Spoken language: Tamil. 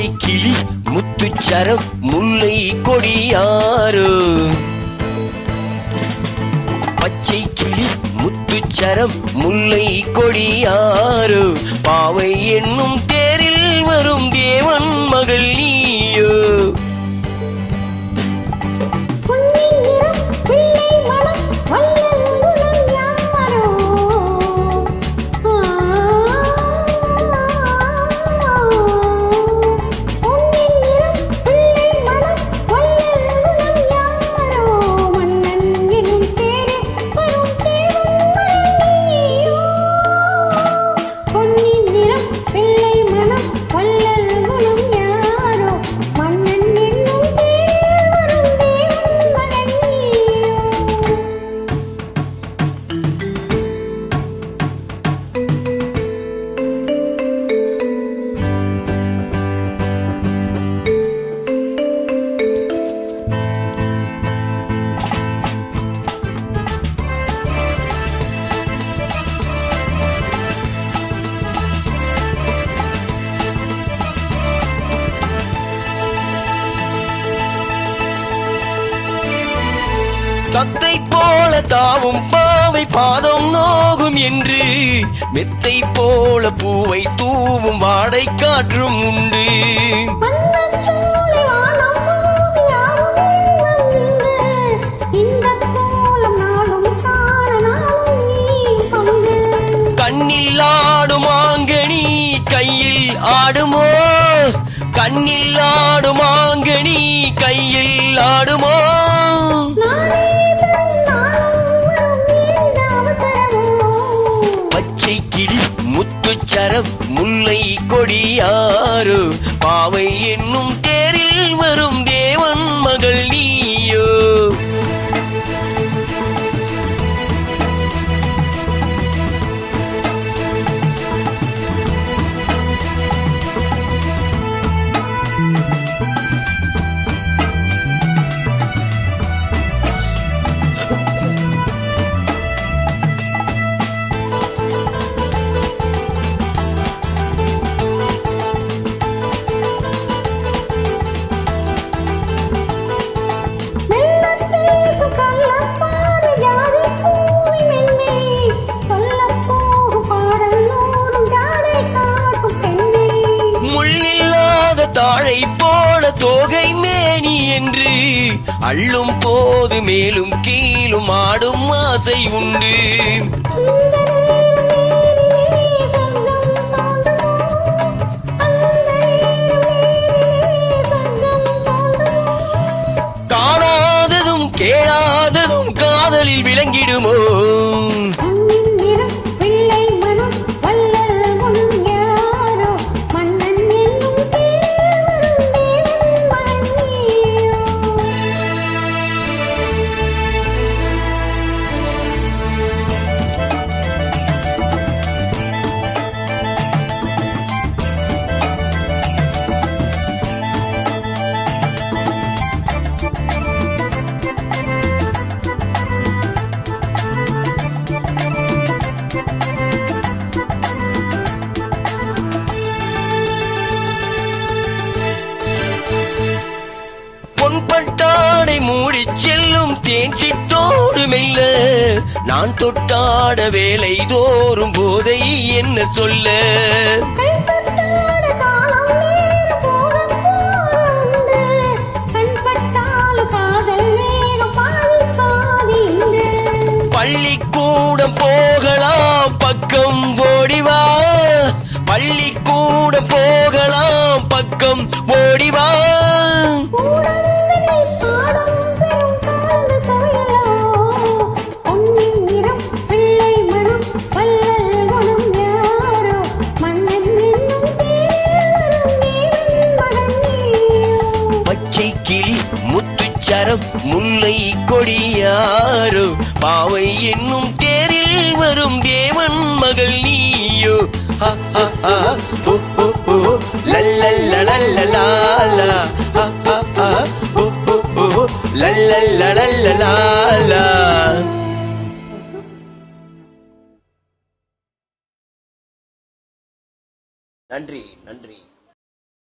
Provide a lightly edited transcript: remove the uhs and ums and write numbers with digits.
பச்சை கிளி முத்துச்சரம் முல்லை கொடியாரோ பச்சை கிளி முத்துச்சரம் முல்லை கொடியாரோ பாவை என்னும் தேரில் வரும் தேவன் மகள் நீயோ தத்தை போல தாவும் பாவை பாதம் நோகும் என்று மெத்தை போல பூவை தூவும் வாடை காற்றும் உண்டு கண்ணில் ஆடும் ஆங்கனி கையில் ஆடுமோ கண்ணில் ஆடும் ஆங்கனி கையில் ஆடுமோ பச்சை கிளி முத்துச்சரம் முல்லை கொடியாரோ பாவை என்னும் தேரில் வரும் தேவன் மகள் நீயோ தாழை போல தோகை மேனி என்று அள்ளும் போது மேலும் கீழும் ஆடும் ஆசை உண்டு காணாததும் கேளாததும் காதலில் விளங்கிடுமோ பட்டாடை மூடி செல்லும் தேன் சிட்டோடு மெல்ல நான் தொட்டாட வேலை தோறும் போதை என்ன சொல்ல பள்ளிக்கூடம் போகலாம் பக்கம் ஓடிவா பள்ளிக்கூடம் போகலாம் பக்கம் ஓடிவா பச்சை கிளி முத்துச்சரம் முல்லை கொடியாரோ பாவை என்னும் தேரில் வரும் தேவன் மகள் நீயோ நன்றி நன்றி.